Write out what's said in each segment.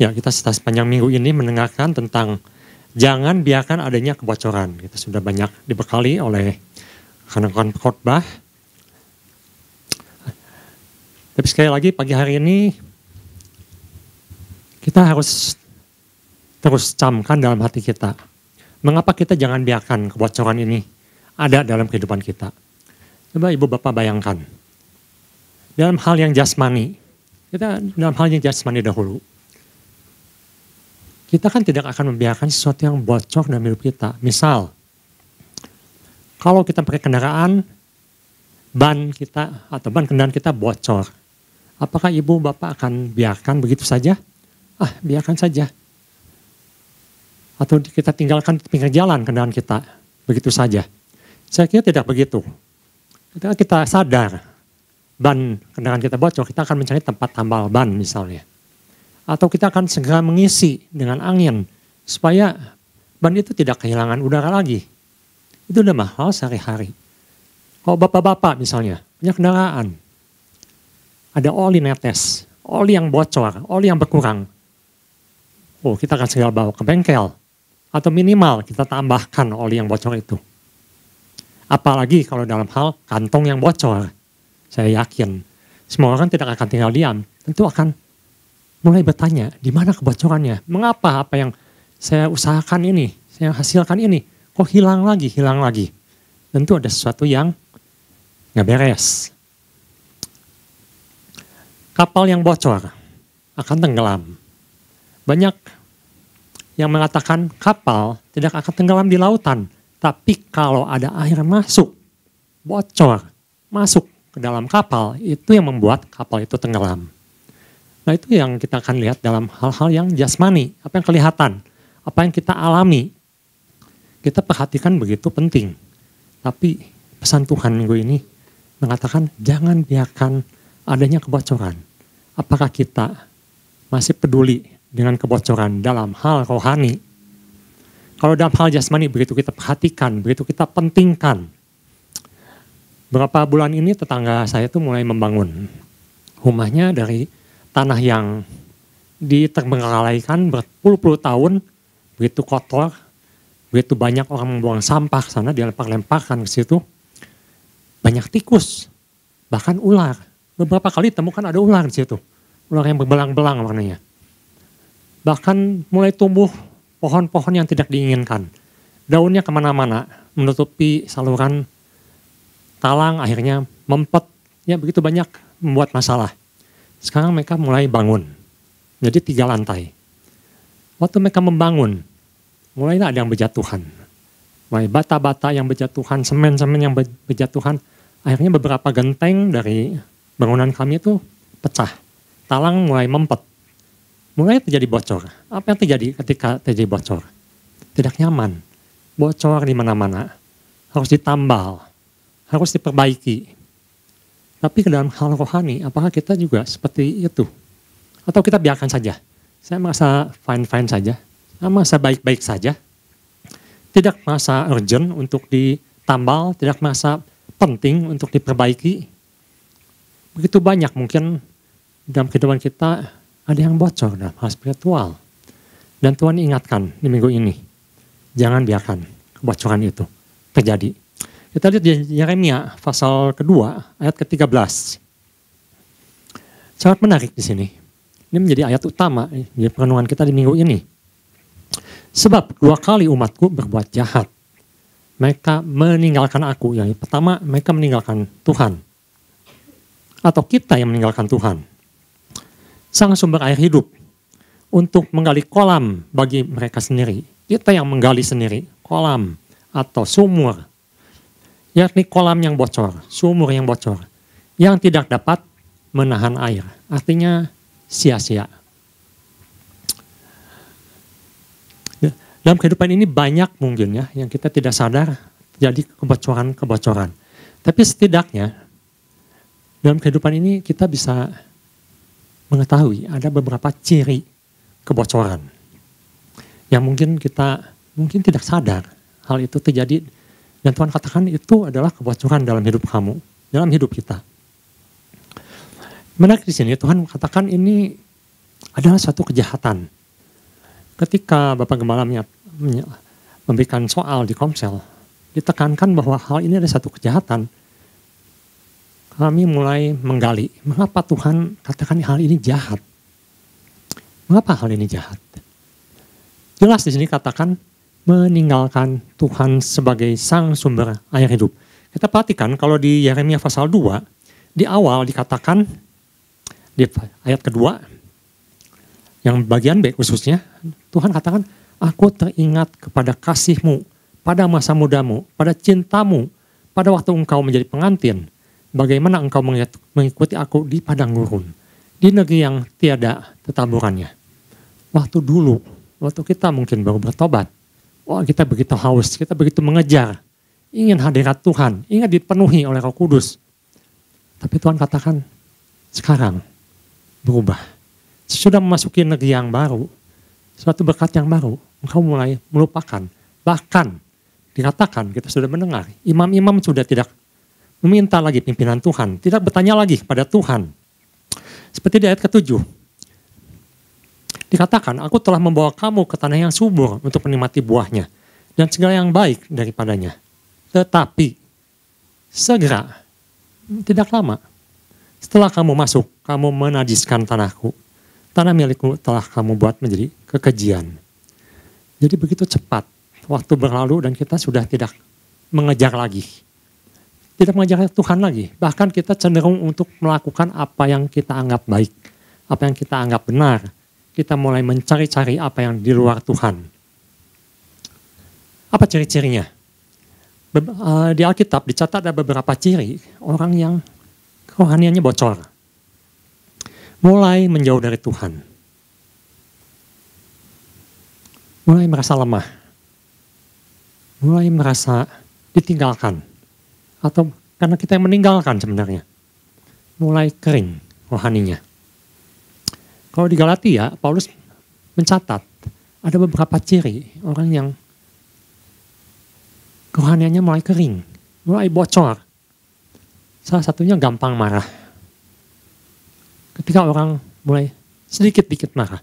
Ya, kita sepanjang minggu ini mendengarkan tentang jangan biarkan adanya kebocoran. Kita sudah banyak dibekali oleh rekan-rekan khotbah. Tapi sekali lagi pagi hari ini kita harus terus camkan dalam hati kita. Mengapa kita jangan biarkan kebocoran ini ada dalam kehidupan kita? Coba ibu bapak bayangkan. Dalam hal yang jasmani, kita dalam hal yang jasmani dahulu. Kita kan tidak akan membiarkan sesuatu yang bocor dalam hidup kita. Misal, kalau kita pakai kendaraan, ban kita atau ban kendaraan kita bocor. Apakah ibu bapak akan biarkan begitu saja? Biarkan saja. Atau kita tinggalkan di pinggir jalan kendaraan kita begitu saja. Saya kira tidak begitu. Ketika kita sadar ban kendaraan kita bocor, kita akan mencari tempat tambal ban misalnya. Atau kita akan segera mengisi dengan angin supaya ban itu tidak kehilangan udara lagi. Itu udah mahal sehari-hari. Kalau bapak-bapak misalnya punya kendaraan, ada oli netes, oli yang bocor, oli yang berkurang. Kita akan segera bawa ke bengkel. Atau minimal kita tambahkan oli yang bocor itu. Apalagi kalau dalam hal kantong yang bocor. Saya yakin semua orang tidak akan tinggal diam. Tentu akan mulai bertanya, di mana kebocorannya? Mengapa apa yang saya usahakan ini, saya hasilkan ini, kok hilang lagi? Tentu ada sesuatu yang nggak beres. Kapal yang bocor akan tenggelam. Banyak yang mengatakan kapal tidak akan tenggelam di lautan. Tapi kalau ada air bocor, masuk ke dalam kapal, itu yang membuat kapal itu tenggelam. Nah itu yang kita akan lihat dalam hal-hal yang jasmani, apa yang kelihatan, apa yang kita alami. Kita perhatikan begitu penting. Tapi pesan Tuhan minggu ini mengatakan jangan biarkan adanya kebocoran. Apakah kita masih peduli dengan kebocoran dalam hal rohani? Kalau dalam hal jasmani begitu kita perhatikan, begitu kita pentingkan. Berapa bulan ini tetangga saya tuh mulai membangun rumahnya dari tanah yang diterbengkalaikan berpuluh-puluh tahun, begitu kotor, begitu banyak orang membuang sampah sana, dilempar-lemparkan ke situ. Banyak tikus, bahkan ular. Beberapa kali temukan ada ular di situ. Ular yang berbelang-belang warnanya. Bahkan mulai tumbuh pohon-pohon yang tidak diinginkan. Daunnya kemana-mana, menutupi saluran talang, akhirnya mempet. Ya begitu banyak membuat masalah. Sekarang mereka mulai bangun. Jadi 3 lantai. Waktu mereka membangun, mulailah ada yang berjatuhan. Mulai bata-bata yang berjatuhan, semen-semen yang berjatuhan. Akhirnya beberapa genteng dari bangunan kami itu pecah. Talang mulai mempet. Mulai terjadi bocor. Apa yang terjadi ketika terjadi bocor? Tidak nyaman. Bocor di mana-mana. Harus ditambal. Harus diperbaiki. Tapi ke dalam hal rohani, apakah kita juga seperti itu? Atau kita biarkan saja? Saya merasa fine-fine saja. Saya merasa baik-baik saja. Tidak merasa urgent untuk ditambal, tidak merasa penting untuk diperbaiki. Begitu banyak mungkin dalam kehidupan kita ada yang bocor dalam hal spiritual. Dan Tuhan ingatkan di minggu ini, jangan biarkan kebocoran itu terjadi. Kita lihat di Yeremia pasal kedua ayat ke-13. Sangat menarik di sini. Ini menjadi ayat utama di perenungan kita di minggu ini. Sebab 2 kali umatku berbuat jahat. Mereka meninggalkan aku. Yang pertama mereka meninggalkan Tuhan. Atau kita yang meninggalkan Tuhan. Sang sumber air hidup. Untuk menggali kolam bagi mereka sendiri. Kita yang menggali sendiri. Kolam atau sumur. Yakni kolam yang bocor, sumur yang bocor, yang tidak dapat menahan air. Artinya sia-sia. Dalam kehidupan ini banyak mungkin ya, yang kita tidak sadar jadi kebocoran-kebocoran. Tapi setidaknya dalam kehidupan ini kita bisa mengetahui ada beberapa ciri kebocoran. Yang mungkin kita tidak sadar hal itu terjadi. Dan Tuhan katakan itu adalah kebocoran dalam hidup kamu, dalam hidup kita. Menarik di sini Tuhan katakan ini adalah suatu kejahatan. Ketika Bapak Gembala memberikan soal di Komsel, ditekankan bahwa hal ini ada satu kejahatan. Kami mulai menggali, mengapa Tuhan katakan hal ini jahat? Mengapa hal ini jahat? Jelas di sini katakan meninggalkan Tuhan sebagai sang sumber air hidup. Kita perhatikan kalau di Yeremia pasal 2, di awal dikatakan di ayat kedua, yang bagian B khususnya, Tuhan katakan, aku teringat kepada kasih-Mu, pada masa mudamu, pada cintamu, pada waktu engkau menjadi pengantin, bagaimana engkau mengikuti aku di padang gurun, di negeri yang tiada tetaburannya. Waktu dulu, waktu kita mungkin baru bertobat, kita begitu haus, kita begitu mengejar, ingin hadirat Tuhan, ingin dipenuhi oleh Roh Kudus. Tapi Tuhan katakan, sekarang berubah. Sudah memasuki negeri yang baru, suatu berkat yang baru, engkau mulai melupakan. Bahkan dikatakan, kita sudah mendengar, imam-imam sudah tidak meminta lagi pimpinan Tuhan, tidak bertanya lagi kepada Tuhan. Seperti di ayat ke-7, dikatakan, aku telah membawa kamu ke tanah yang subur untuk menikmati buahnya, dan segala yang baik daripadanya. Tetapi, segera, tidak lama, setelah kamu masuk, kamu menajiskan tanahku. Tanah milikku telah kamu buat menjadi kekejian. Jadi begitu cepat, waktu berlalu dan kita sudah tidak mengejar lagi. Tidak mengejar Tuhan lagi. Bahkan kita cenderung untuk melakukan apa yang kita anggap baik. Apa yang kita anggap benar. Kita mulai mencari-cari apa yang di luar Tuhan. Apa ciri-cirinya? Di Alkitab dicatat ada beberapa ciri orang yang kerohaniannya bocor. Mulai menjauh dari Tuhan. Mulai merasa lemah. Mulai merasa ditinggalkan. Atau karena kita yang meninggalkan sebenarnya. Mulai kering rohaninya. Kalau di Galatia, Paulus mencatat ada beberapa ciri orang yang rohaniannya mulai kering, mulai bocor. Salah satunya gampang marah. Ketika orang mulai sedikit-sedikit marah,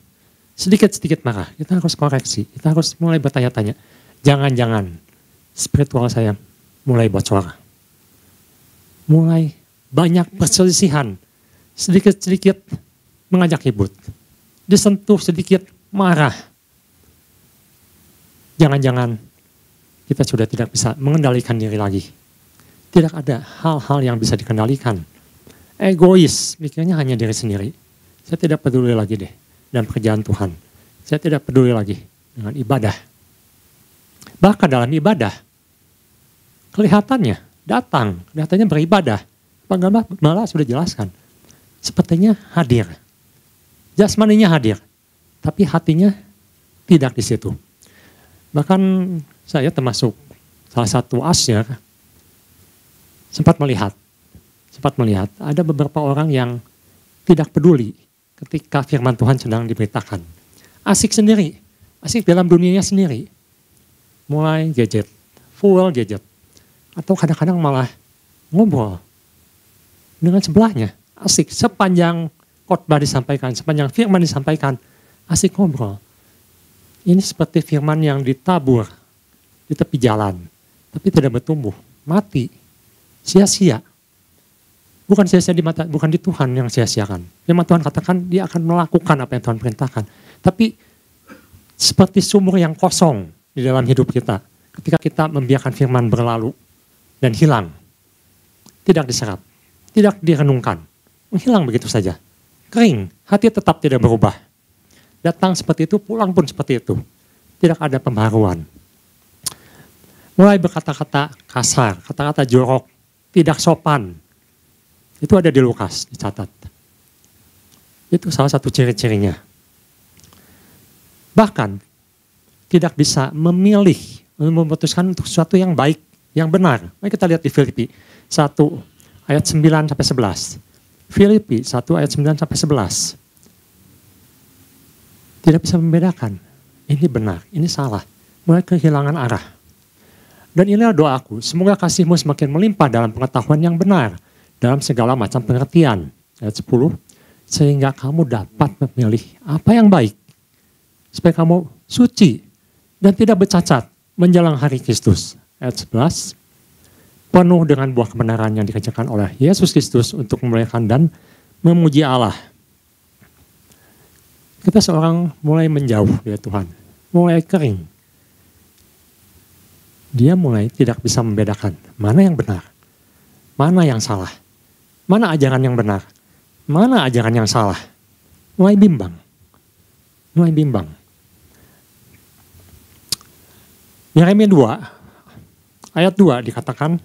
sedikit-sedikit marah, kita harus koreksi, kita harus mulai bertanya-tanya. Jangan-jangan spiritual saya mulai bocor. Mulai banyak perselisihan, sedikit-sedikit mengajak ribut, disentuh sedikit marah. Jangan-jangan kita sudah tidak bisa mengendalikan diri lagi. Tidak ada hal-hal yang bisa dikendalikan. Egois, mikirnya hanya diri sendiri. Saya tidak peduli lagi deh dengan pekerjaan Tuhan. Saya tidak peduli lagi dengan ibadah. Bahkan dalam ibadah, kelihatannya kelihatannya beribadah. Malah sudah jelaskan. Sepertinya hadir. Jasmaninya hadir. Tapi hatinya tidak di situ. Bahkan saya termasuk salah satu asyir sempat melihat ada beberapa orang yang tidak peduli ketika firman Tuhan sedang diberitakan. Asik sendiri, asik dalam dunianya sendiri. Mulai gadget, full gadget. Atau kadang-kadang malah ngobrol dengan sebelahnya. Asik sepanjang khotbah disampaikan, sepanjang firman disampaikan, asik ngobrol. Ini seperti firman yang ditabur di tepi jalan, tapi tidak bertumbuh, mati, sia-sia. Bukan sia-sia di mata, bukan di Tuhan yang sia-siakan. Firman Tuhan katakan dia akan melakukan apa yang Tuhan perintahkan. Tapi seperti sumur yang kosong di dalam hidup kita, ketika kita membiarkan firman berlalu dan hilang, tidak diserap, tidak direnungkan, menghilang begitu saja. Kering, hati tetap tidak berubah. Datang seperti itu, pulang pun seperti itu. Tidak ada pembaruan. Mulai berkata-kata kasar, kata-kata jorok, tidak sopan. Itu ada di Lukas, dicatat. Itu salah satu ciri-cirinya. Bahkan, tidak bisa memilih, memutuskan untuk sesuatu yang baik, yang benar. Mari kita lihat di Filipi 1 ayat 9-11. Filipi 1 ayat 9-11. Tidak bisa membedakan. Ini benar, ini salah. Mulai kehilangan arah. Dan inilah doaku, semoga kasihmu semakin melimpah dalam pengetahuan yang benar. Dalam segala macam pengertian. Ayat 10. Sehingga kamu dapat memilih apa yang baik. supaya kamu suci dan tidak bercacat menjelang hari Kristus. Ayat 11, penuh dengan buah kebenaran yang dikerjakan oleh Yesus Kristus untuk memuliakan dan memuji Allah. Kita seorang mulai menjauh dari Tuhan, mulai kering. Dia mulai tidak bisa membedakan mana yang benar, mana yang salah, mana ajaran yang benar, mana ajaran yang salah. Mulai bimbang. Yeremia 2, ayat 2 dikatakan,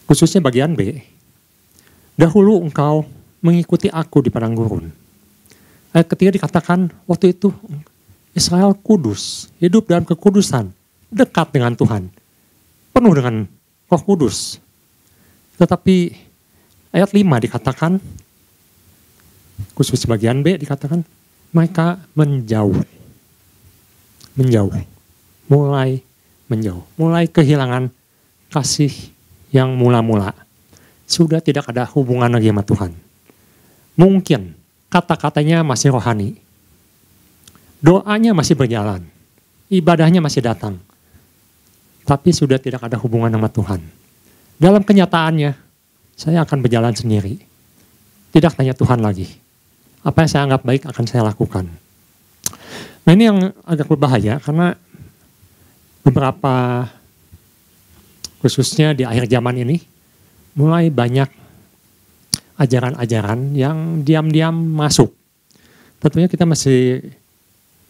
khususnya bagian B, dahulu engkau mengikuti aku di padang gurun. Ayat ketiga dikatakan, waktu itu Israel kudus, hidup dalam kekudusan, dekat dengan Tuhan, penuh dengan Roh Kudus. Tetapi ayat 5 dikatakan, khusus bagian B dikatakan, mereka menjauh, mulai menjauh, mulai kehilangan kasih yang mula-mula. Sudah tidak ada hubungan lagi sama Tuhan. Mungkin kata-katanya masih rohani, doanya masih berjalan, ibadahnya masih datang, tapi sudah tidak ada hubungan sama Tuhan. Dalam kenyataannya, saya akan berjalan sendiri, tidak tanya Tuhan lagi. Apa yang saya anggap baik akan saya lakukan. Nah, ini yang agak berbahaya karena beberapa, khususnya di akhir zaman ini, mulai banyak ajaran-ajaran yang diam-diam masuk. Tentunya kita masih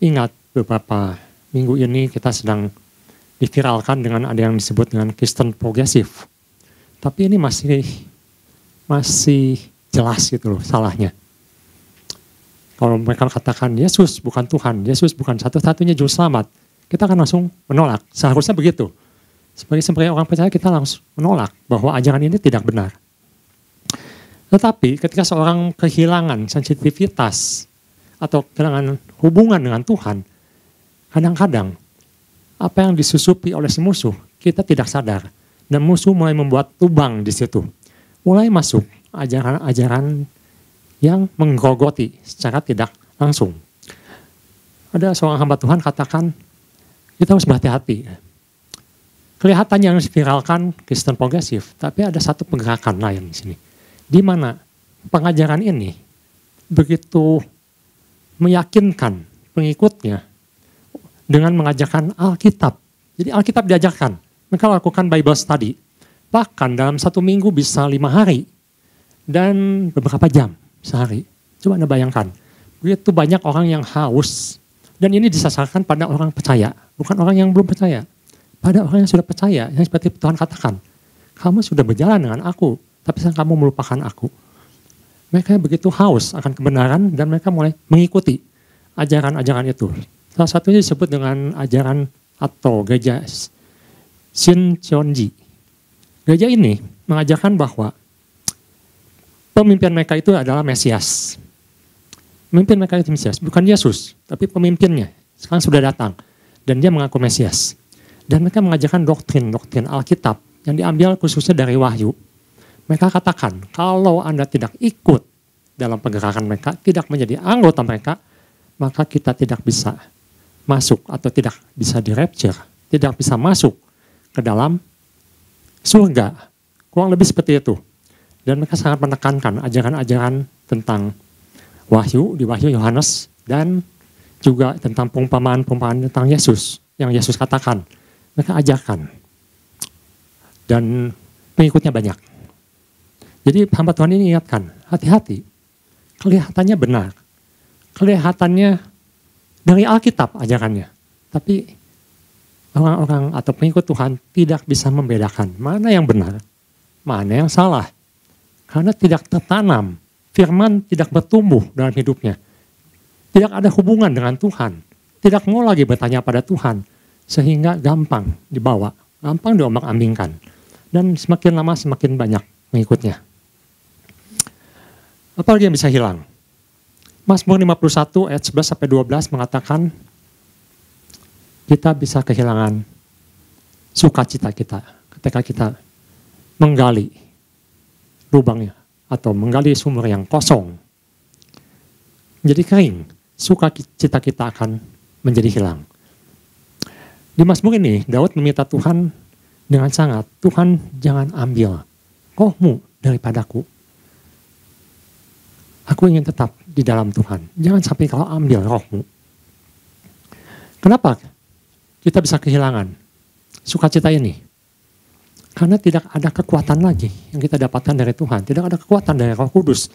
ingat beberapa minggu ini kita sedang diviralkan dengan ada yang disebut dengan Kristen progresif. Tapi ini masih jelas gitu loh salahnya. Kalau mereka katakan Yesus bukan Tuhan, Yesus bukan satu-satunya juru selamat, kita akan langsung menolak. Seharusnya begitu. Sebagai orang percaya kita langsung menolak bahwa ajaran ini tidak benar. Tetapi ketika seorang kehilangan sensitivitas atau kehilangan hubungan dengan Tuhan, kadang-kadang apa yang disusupi oleh si musuh kita tidak sadar. Dan musuh mulai membuat lubang di situ. Mulai masuk ajaran-ajaran yang menggerogoti secara tidak langsung. Ada seorang hamba Tuhan katakan, kita harus berhati-hati. Kelihatannya yang diviralkan Kristen progresif, tapi ada satu pergerakan lain di sini. Di mana pengajaran ini begitu meyakinkan pengikutnya dengan mengajarkan Alkitab. Jadi Alkitab diajarkan, mereka lakukan Bible study. Bahkan dalam 1 minggu bisa 5 hari dan beberapa jam sehari. Coba Anda bayangkan, begitu banyak orang yang haus. Dan ini disasarkan pada orang percaya, bukan orang yang belum percaya. Pada orang yang sudah percaya, yang seperti Tuhan katakan, kamu sudah berjalan dengan aku, tapi sekarang kamu melupakan aku. Mereka begitu haus akan kebenaran dan mereka mulai mengikuti ajaran-ajaran itu. Salah satunya disebut dengan ajaran atau gereja Shincheonji. Gereja ini mengajarkan bahwa pemimpin mereka itu adalah Mesias. Pemimpin mereka itu Mesias, bukan Yesus, tapi pemimpinnya. Sekarang sudah datang. Dan dia mengaku Mesias. Dan mereka mengajarkan doktrin Alkitab yang diambil khususnya dari Wahyu. Mereka katakan, kalau Anda tidak ikut dalam pergerakan mereka, tidak menjadi anggota mereka, maka kita tidak bisa masuk atau tidak bisa di-rapture, tidak bisa masuk ke dalam surga. Kurang lebih seperti itu. Dan mereka sangat menekankan ajaran-ajaran tentang Wahyu, di Wahyu Yohanes, dan juga tentang perumpamaan tentang Yesus, yang Yesus katakan. Mereka ajarkan. Dan pengikutnya banyak. Jadi hamba Tuhan ini ingatkan, hati-hati. Kelihatannya benar. Kelihatannya dari Alkitab ajarannya. Tapi orang-orang atau pengikut Tuhan tidak bisa membedakan mana yang benar, mana yang salah. Karena tidak tertanam, firman tidak bertumbuh dalam hidupnya. Tidak ada hubungan dengan Tuhan. Tidak mau lagi bertanya pada Tuhan. Sehingga gampang dibawa, gampang diombang-ambingkan. Dan semakin lama semakin banyak pengikutnya. Apa lagi yang bisa hilang? Mazmur 51 ayat 11-12 mengatakan kita bisa kehilangan sukacita kita ketika kita menggali lubangnya atau menggali sumur yang kosong menjadi kering. Sukacita kita akan menjadi hilang. Di Mazmur ini, Daud meminta Tuhan dengan sangat, Tuhan jangan ambil roh-Mu daripadaku. Aku ingin tetap di dalam Tuhan. Jangan sampai Kau ambil roh-Mu. Kenapa kita bisa kehilangan sukacita ini? Karena tidak ada kekuatan lagi yang kita dapatkan dari Tuhan. Tidak ada kekuatan dari Roh Kudus.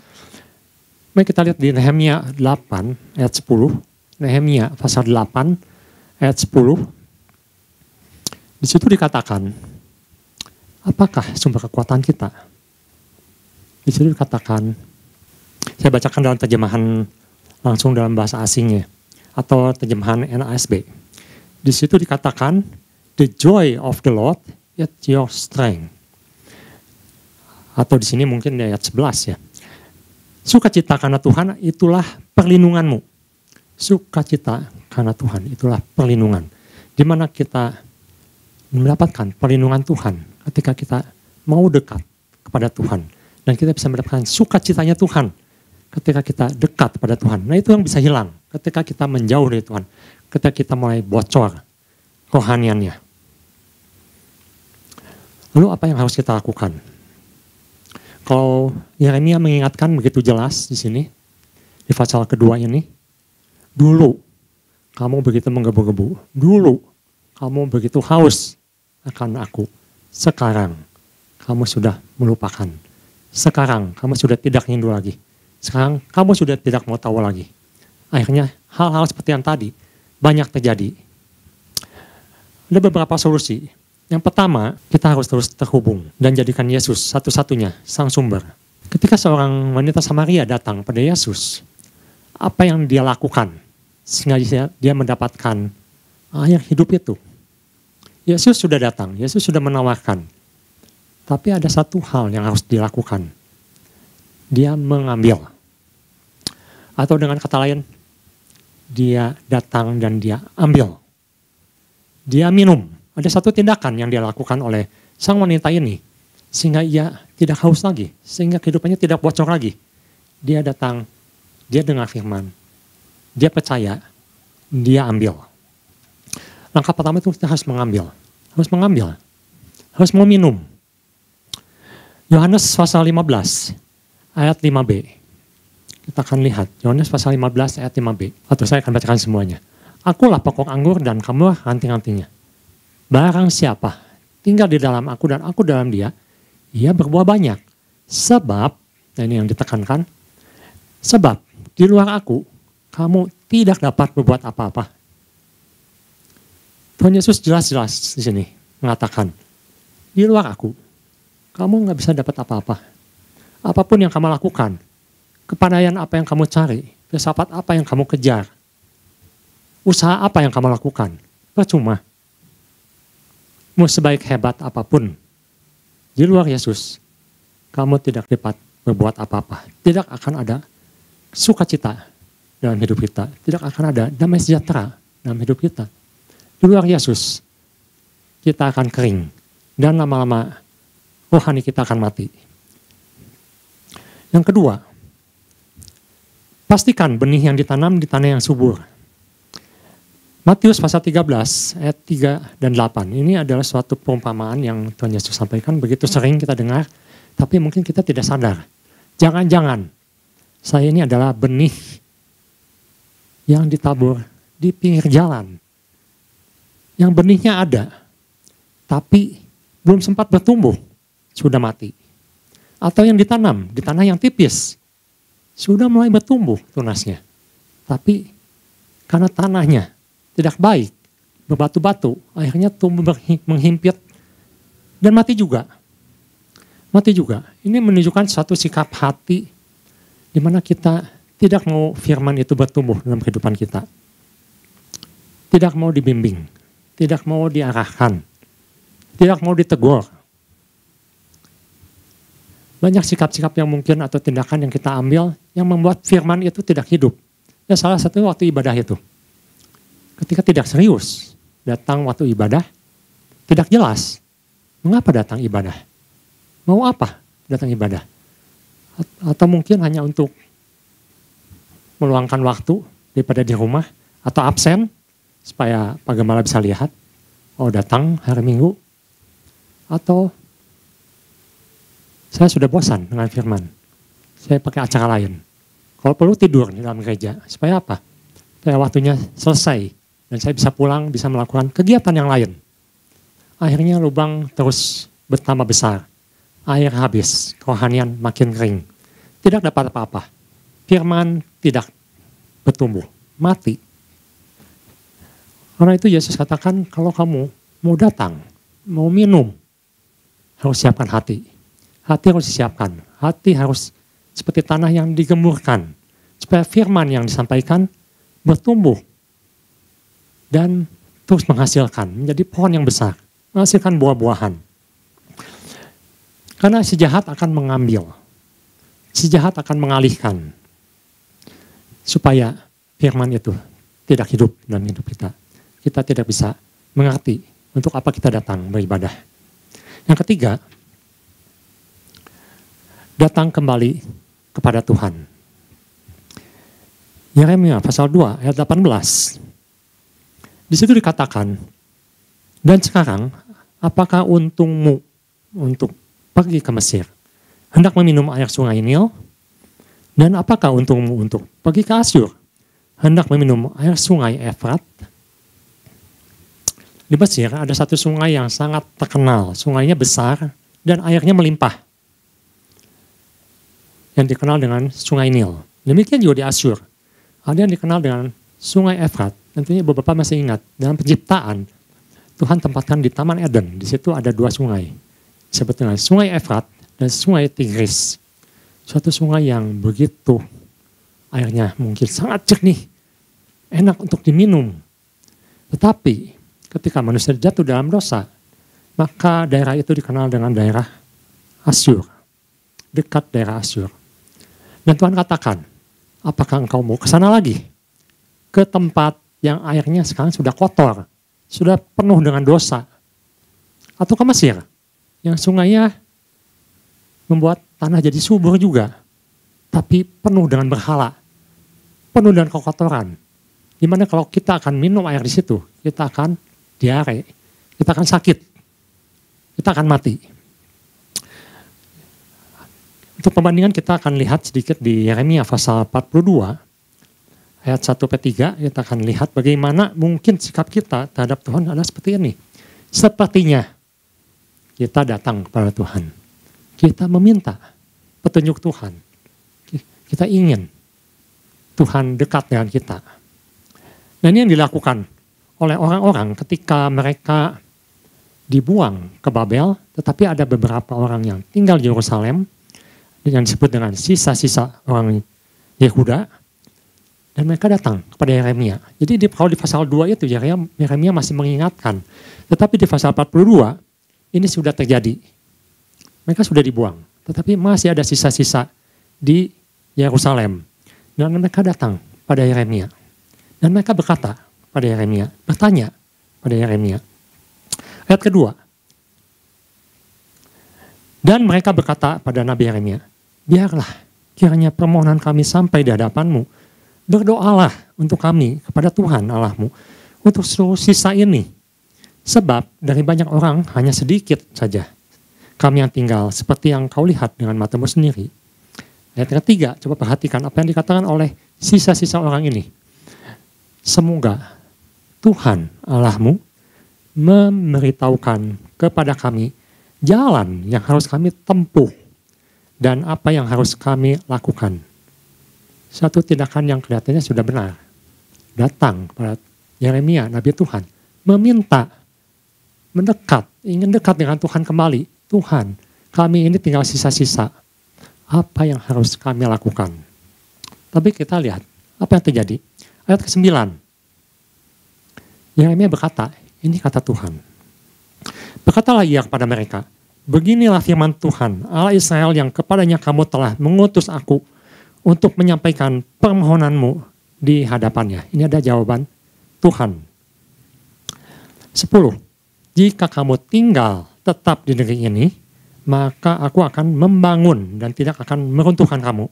Mari kita lihat di Nehemia 8 ayat 10. Nehemia pasal 8 ayat 10. Di situ dikatakan, apakah sumber kekuatan kita? Di situ dikatakan, saya bacakan dalam terjemahan langsung dalam bahasa asingnya, atau terjemahan NASB. Di situ dikatakan, the joy of the Lord is your strength. Atau di sini mungkin di ayat 11 ya. Sukacita karena Tuhan itulah perlindunganmu. Sukacita karena Tuhan itulah perlindungan. Di mana kita mendapatkan perlindungan Tuhan ketika kita mau dekat kepada Tuhan. Dan kita bisa mendapatkan sukacitanya Tuhan ketika kita dekat pada Tuhan. Nah itu yang bisa hilang ketika kita menjauh dari Tuhan. Ketika kita mulai bocor rohaniannya. Lalu apa yang harus kita lakukan? Kalau Yeremia mengingatkan begitu jelas di sini, di pasal kedua ini, dulu kamu begitu menggebu-gebu, dulu kamu begitu haus akan aku, sekarang kamu sudah melupakan, sekarang kamu sudah tidak rindu lagi, sekarang kamu sudah tidak mau tahu lagi. Akhirnya hal-hal seperti yang tadi banyak terjadi. Ada beberapa solusi. Yang pertama, kita harus terus terhubung dan jadikan Yesus satu-satunya sang sumber. Ketika seorang wanita Samaria datang pada Yesus, apa yang dia lakukan sehingga dia mendapatkan air hidup itu? Yesus sudah datang, Yesus sudah menawarkan. Tapi ada satu hal yang harus dilakukan. Dia mengambil. Atau dengan kata lain, dia datang dan dia ambil. Dia minum. Ada satu tindakan yang dia lakukan oleh sang wanita ini. Sehingga ia tidak haus lagi. Sehingga kehidupannya tidak bocor lagi. Dia datang, dia dengar firman. Dia percaya, dia ambil. Langkah pertama itu kita harus mengambil. Harus mengambil. Harus mau minum. Yohanes pasal 15 ayat 5b. Kita akan lihat. Yohanes pasal 15 ayat 5b. Atau saya akan bacakan semuanya. Akulah pokok anggur dan kamulah ranting-rantingnya. Barang siapa tinggal di dalam aku dan aku dalam dia, ia berbuah banyak. Sebab, nah ini yang ditekankan, sebab di luar aku, kamu tidak dapat berbuat apa-apa. Tuhan Yesus jelas-jelas di sini mengatakan, di luar aku, kamu nggak bisa dapat apa-apa. Apapun yang kamu lakukan, kepadaian apa yang kamu cari, filsafat apa yang kamu kejar, usaha apa yang kamu lakukan, percuma. Mau sebaik hebat apapun, di luar Yesus, kamu tidak dapat berbuat apa-apa. Tidak akan ada sukacita dalam hidup kita. Tidak akan ada damai sejahtera dalam hidup kita. Di luar Yesus, kita akan kering. Dan lama-lama rohani kita akan mati. Yang kedua, pastikan benih yang ditanam di tanah yang subur. Matius pasal 13 ayat 3 dan 8. Ini adalah suatu perumpamaan yang Tuhan Yesus sampaikan. Begitu sering kita dengar, tapi mungkin kita tidak sadar. Jangan-jangan saya ini adalah benih yang ditabur di pinggir jalan. Yang benihnya ada, tapi belum sempat bertumbuh, sudah mati. Atau yang ditanam di tanah yang tipis, sudah mulai bertumbuh tunasnya. Tapi karena tanahnya tidak baik, berbatu-batu, akhirnya tumbuh menghimpit dan mati juga. Mati juga. Ini menunjukkan suatu sikap hati di mana kita tidak mau firman itu bertumbuh dalam kehidupan kita. Tidak mau dibimbing, tidak mau diarahkan, tidak mau ditegur. Banyak sikap-sikap yang mungkin atau tindakan yang kita ambil yang membuat firman itu tidak hidup. Ya salah satu waktu ibadah itu. Ketika tidak serius, datang waktu ibadah, tidak jelas. Mengapa datang ibadah? Mau apa datang ibadah? Atau mungkin hanya untuk meluangkan waktu daripada di rumah atau absen supaya Pak Gembala bisa lihat, oh datang hari Minggu, atau saya sudah bosan dengan firman, saya pakai acara lain. Kalau perlu tidur di dalam gereja, supaya apa? Supaya waktunya selesai dan saya bisa pulang, bisa melakukan kegiatan yang lain. Akhirnya lubang terus bertambah besar, air habis, kerohanian makin kering, tidak dapat apa-apa. Firman tidak bertumbuh, mati. Karena itu Yesus katakan, kalau kamu mau datang, mau minum, harus siapkan hati. Hati harus disiapkan, hati harus seperti tanah yang digemburkan, supaya firman yang disampaikan bertumbuh dan terus menghasilkan, menjadi pohon yang besar, menghasilkan buah-buahan. Karena si jahat akan mengambil, si jahat akan mengalihkan, supaya firman itu tidak hidup dalam hidup kita. Kita tidak bisa mengerti untuk apa kita datang beribadah. Yang ketiga, datang kembali kepada Tuhan. Yeremia pasal 2 ayat 18. Di situ dikatakan, dan sekarang apakah untungmu untuk pergi ke Mesir, hendak meminum air sungai Nil? Dan apakah untungmu untuk pergi ke Asyur, hendak meminum air sungai Efrat? Di Mesir ada satu sungai yang sangat terkenal, sungainya besar dan airnya melimpah, yang dikenal dengan sungai Nil. Demikian juga di Asyur, ada yang dikenal dengan sungai Efrat. Tentunya beberapa masih ingat, dalam penciptaan Tuhan tempatkan di Taman Eden, di situ ada dua sungai, disebut dengan sungai Efrat dan sungai Tigris. Suatu sungai yang begitu airnya mungkin sangat jernih, enak untuk diminum. Tetapi ketika manusia jatuh dalam dosa, maka daerah itu dikenal dengan daerah Asyur, dekat daerah Asyur. Dan Tuhan katakan, apakah engkau mau ke sana lagi? Ke tempat yang airnya sekarang sudah kotor, sudah penuh dengan dosa. Atau ke Mesir, yang sungainya membuat tanah jadi subur juga, tapi penuh dengan berhala, penuh dengan kekotoran. Dimana kalau kita akan minum air di situ, kita akan diare, kita akan sakit, kita akan mati. Untuk pembandingan kita akan lihat sedikit di Yeremia pasal 42, ayat 1-3, kita akan lihat bagaimana mungkin sikap kita terhadap Tuhan adalah seperti ini. Sepertinya kita datang kepada Tuhan, kita meminta petunjuk Tuhan, kita ingin Tuhan dekat dengan kita. Dan ini yang dilakukan oleh orang-orang ketika mereka dibuang ke Babel, tetapi ada beberapa orang yang tinggal di Yerusalem, yang disebut dengan sisa-sisa orang Yehuda, dan mereka datang kepada Yeremia. Jadi kalau di pasal 2 itu Yeremia masih mengingatkan, tetapi di pasal 42 ini sudah terjadi. Mereka sudah dibuang, tetapi masih ada sisa-sisa di Yerusalem. Dan mereka datang pada Yeremia. Dan mereka berkata pada Yeremia, bertanya pada Yeremia. Ayat kedua. Dan mereka berkata pada Nabi Yeremia, biarlah kiranya permohonan kami sampai di hadapanmu. Berdoalah untuk kami kepada Tuhan Allahmu untuk seluruh sisa ini. Sebab dari banyak orang hanya sedikit saja kami yang tinggal seperti yang kau lihat dengan matamu sendiri. Ayat ketiga, coba perhatikan apa yang dikatakan oleh sisa-sisa orang ini. Semoga Tuhan Allahmu memberitahukan kepada kami jalan yang harus kami tempuh dan apa yang harus kami lakukan. Satu tindakan yang kelihatannya sudah benar. Datang kepada Yeremia, Nabi Tuhan, meminta, mendekat, ingin dekat dengan Tuhan kembali. Tuhan, kami ini tinggal sisa-sisa. Apa yang harus kami lakukan? Tapi kita lihat, apa yang terjadi? Ayat ke-9. Yeremia berkata, ini kata Tuhan. Berkatalah ia kepada mereka, beginilah firman Tuhan, Allah Israel yang kepadanya kamu telah mengutus aku untuk menyampaikan permohonanmu di hadapannya. Ini ada jawaban Tuhan. 10. Jika kamu tinggal tetap di negeri ini, maka aku akan membangun dan tidak akan meruntuhkan kamu.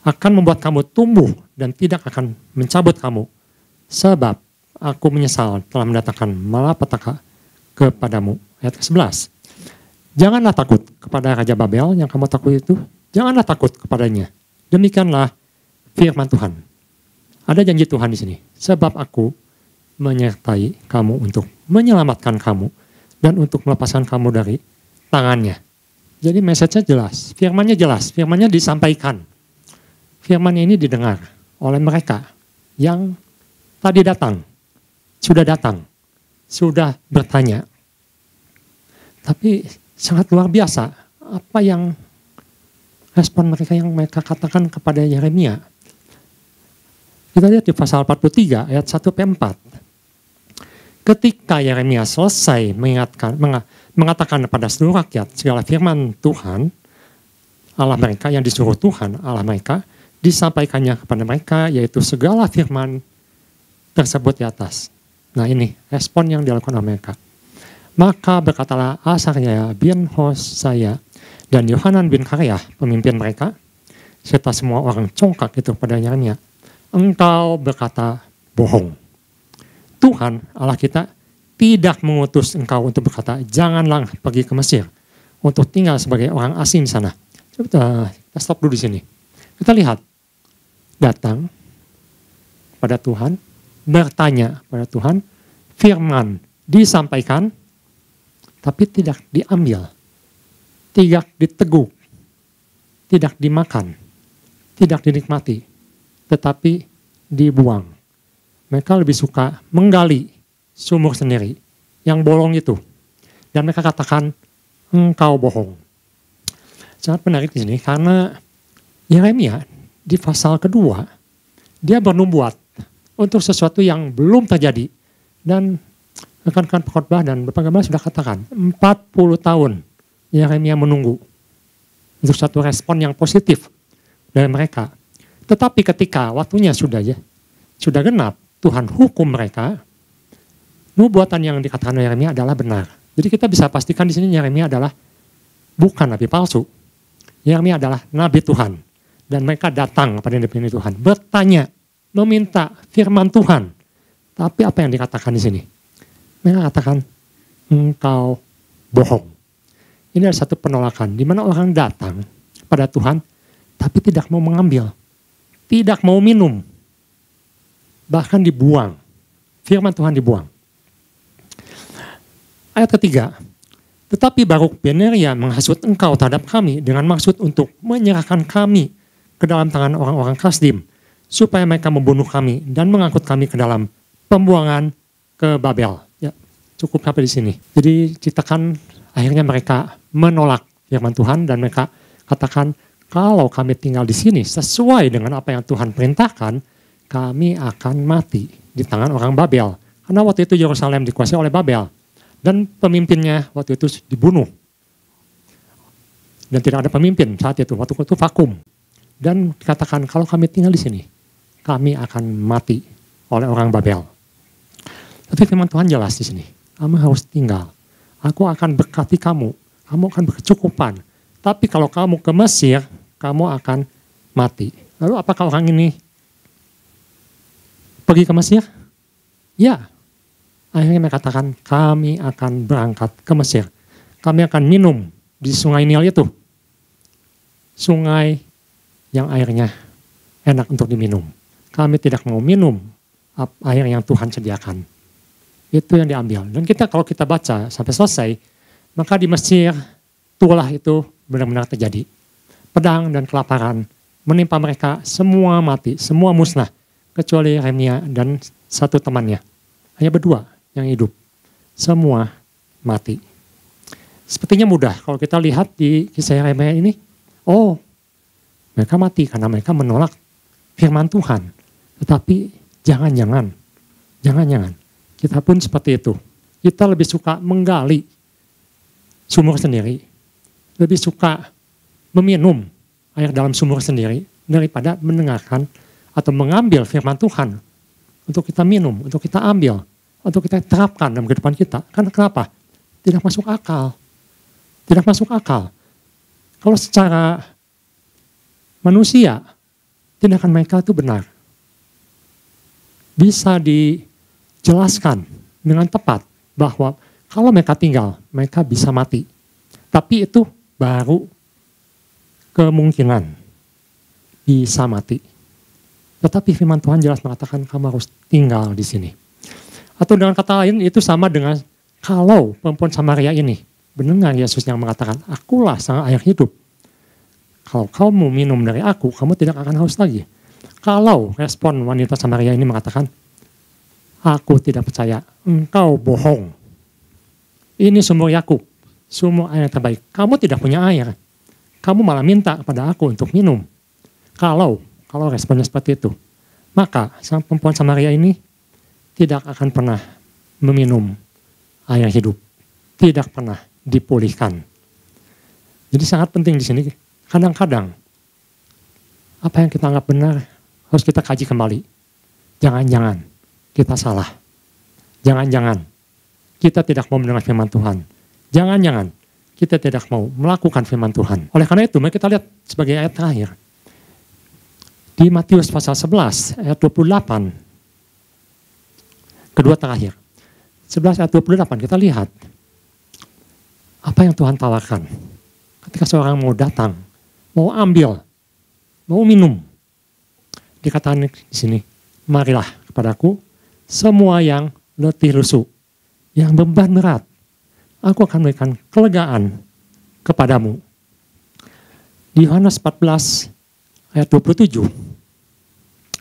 akan membuat kamu tumbuh dan tidak akan mencabut kamu. Sebab aku menyesal telah mendatangkan malapetaka kepadamu. Ayat ke-11. Janganlah takut kepada Raja Babel yang kamu takut itu. Janganlah takut kepadanya. Demikianlah firman Tuhan. Ada janji Tuhan di sini. Sebab aku menyertai kamu untuk menyelamatkan kamu dan untuk melepaskan kamu dari tangannya. Jadi message-nya jelas, firmannya disampaikan. Firmannya ini didengar oleh mereka yang tadi datang, sudah bertanya. Tapi sangat luar biasa apa yang respon mereka yang mereka katakan kepada Yeremia. Kita lihat di pasal 43 ayat 1-4. Ketika Yeremia selesai mengatakan kepada seluruh rakyat segala firman Tuhan, Allah mereka yang disuruh Tuhan, Allah mereka, disampaikannya kepada mereka, yaitu segala firman tersebut di atas. Nah ini respon yang dilakukan oleh mereka. Maka berkatalah Asarya bin Hosaya dan Yohanan bin Kareah, pemimpin mereka, serta semua orang congkak itu pada Yeremia, engkau berkata bohong. Tuhan Allah kita tidak mengutus engkau untuk berkata, janganlah pergi ke Mesir untuk tinggal sebagai orang asing di sana. Kita stop dulu di sini. Kita lihat, datang pada Tuhan, bertanya pada Tuhan, firman disampaikan, tapi tidak diambil, tidak diteguk, tidak dimakan, tidak dinikmati, tetapi dibuang. Mereka lebih suka menggali sumur sendiri yang bolong itu. Dan mereka katakan, engkau bohong. Sangat menarik di sini karena Yeremia di pasal kedua, dia bernubuat untuk sesuatu yang belum terjadi. Dan rekan-rekan pengkhotbah dan Bapak Gembala sudah katakan, 40 tahun Yeremia menunggu untuk satu respon yang positif dari mereka. Tetapi ketika waktunya sudah genap, Tuhan hukum mereka, nubuatan yang dikatakan oleh Yeremia adalah benar. Jadi kita bisa pastikan di sini Yeremia adalah bukan nabi palsu. Yeremia adalah nabi Tuhan. Dan mereka datang kepada nabi Tuhan, bertanya, meminta firman Tuhan. Tapi apa yang dikatakan di sini? Mereka katakan, engkau bohong. Ini adalah satu penolakan, di mana orang datang pada Tuhan, tapi tidak mau mengambil, tidak mau minum, bahkan dibuang. Firman Tuhan dibuang. Ayat ketiga. Tetapi Baruk bin Neria menghasut engkau terhadap kami dengan maksud untuk menyerahkan kami ke dalam tangan orang-orang Kasdim, supaya mereka membunuh kami dan mengangkut kami ke dalam pembuangan ke Babel. Ya, cukup sampai di sini. Jadi ceritakan akhirnya mereka menolak firman Tuhan dan mereka katakan, kalau kami tinggal di sini sesuai dengan apa yang Tuhan perintahkan, kami akan mati di tangan orang Babel. Karena waktu itu Yerusalem dikuasai oleh Babel. Dan pemimpinnya waktu itu dibunuh. Dan tidak ada pemimpin saat itu. Waktu itu vakum. Dan dikatakan kalau kami tinggal di sini, kami akan mati oleh orang Babel. Tapi firman Tuhan jelas di sini. Kamu harus tinggal. Aku akan berkati kamu. Kamu akan berkecukupan. Tapi kalau kamu ke Mesir, kamu akan mati. Lalu apakah orang ini pergi ke Mesir? Ya. Akhirnya mereka katakan, kami akan berangkat ke Mesir. Kami akan minum di sungai Nil itu. Sungai yang airnya enak untuk diminum. Kami tidak mau minum air yang Tuhan sediakan. Itu yang diambil. Dan kalau kita baca sampai selesai, maka di Mesir, itulah itu benar-benar terjadi. Pedang dan kelaparan menimpa mereka, semua mati, semua musnah. Kecuali Yeremia dan satu temannya. Hanya berdua yang hidup. Semua mati. Sepertinya mudah kalau kita lihat di kisah Yeremia ini. Oh, mereka mati karena mereka menolak firman Tuhan. Tetapi jangan-jangan. Kita pun seperti itu. Kita lebih suka menggali sumur sendiri. Lebih suka meminum air dalam sumur sendiri daripada mendengarkan atau mengambil firman Tuhan untuk kita minum, untuk kita ambil, untuk kita terapkan dalam kehidupan kita. Karena kenapa? Tidak masuk akal. Tidak masuk akal. Kalau secara manusia, tindakan mereka itu benar. Bisa dijelaskan dengan tepat bahwa kalau mereka tinggal, mereka bisa mati. Tapi itu baru kemungkinan bisa mati. Tetapi firman Tuhan jelas mengatakan kamu harus tinggal di sini. Atau dengan kata lain itu sama dengan kalau perempuan Samaria ini, benar Yesus yang mengatakan, akulah sang air hidup. Kalau kamu minum dari aku, kamu tidak akan haus lagi. Kalau respon wanita Samaria ini mengatakan, aku tidak percaya, engkau bohong. Ini sumur Yakub, sumur air yang terbaik. Kamu tidak punya air. Kamu malah minta kepada aku untuk minum. Kalau responnya seperti itu, maka sang perempuan Samaria ini tidak akan pernah meminum air hidup. Tidak pernah dipulihkan. Jadi sangat penting di sini. Kadang-kadang apa yang kita anggap benar harus kita kaji kembali. Jangan-jangan kita salah. Jangan-jangan kita tidak mau mendengar firman Tuhan. Jangan-jangan kita tidak mau melakukan firman Tuhan. Oleh karena itu, mari kita lihat sebagai ayat terakhir. Di Matius pasal 11 ayat 28. Kedua terakhir. 11 ayat 28 kita lihat apa yang Tuhan tawarkan. Ketika seorang mau datang, mau ambil, mau minum. Dikatakan di sini, marilah kepadaku semua yang letih lesu, yang beban berat. Aku akan memberikan kelegaan kepadamu. Di Yohanes 14 ayat 27,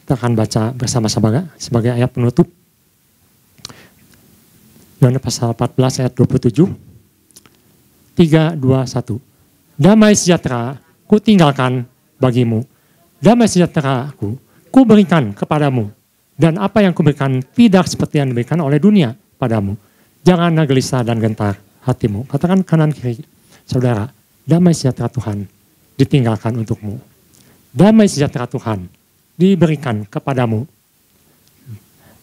kita akan baca bersama-sama sebagai ayat penutup. Yohanes pasal 14 ayat 27, 3, 2, 1. Damai sejahtera ku tinggalkan bagimu. Damai sejahtera ku berikan kepadamu. Dan apa yang kuberikan tidak seperti yang diberikan oleh dunia padamu. Janganlah gelisah dan gentar hatimu. Katakan kanan kiri, saudara, damai sejahtera Tuhan ditinggalkan untukmu. Damai sejahtera Tuhan diberikan kepadamu.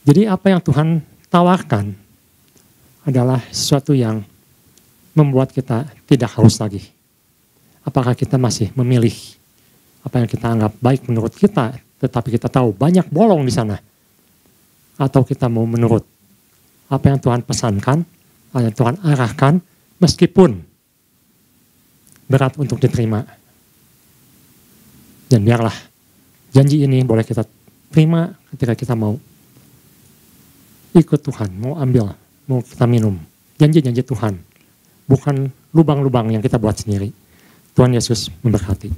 Jadi apa yang Tuhan tawarkan adalah sesuatu yang membuat kita tidak haus lagi. Apakah kita masih memilih apa yang kita anggap baik menurut kita, tetapi kita tahu banyak bolong di sana. Atau kita mau menurut apa yang Tuhan pesankan, apa yang Tuhan arahkan, meskipun berat untuk diterima. Dan biarlah janji ini boleh kita terima ketika kita mau ikut Tuhan, mau ambil, mau kita minum. Janji-janji Tuhan, bukan lubang-lubang yang kita buat sendiri. Tuhan Yesus memberkati.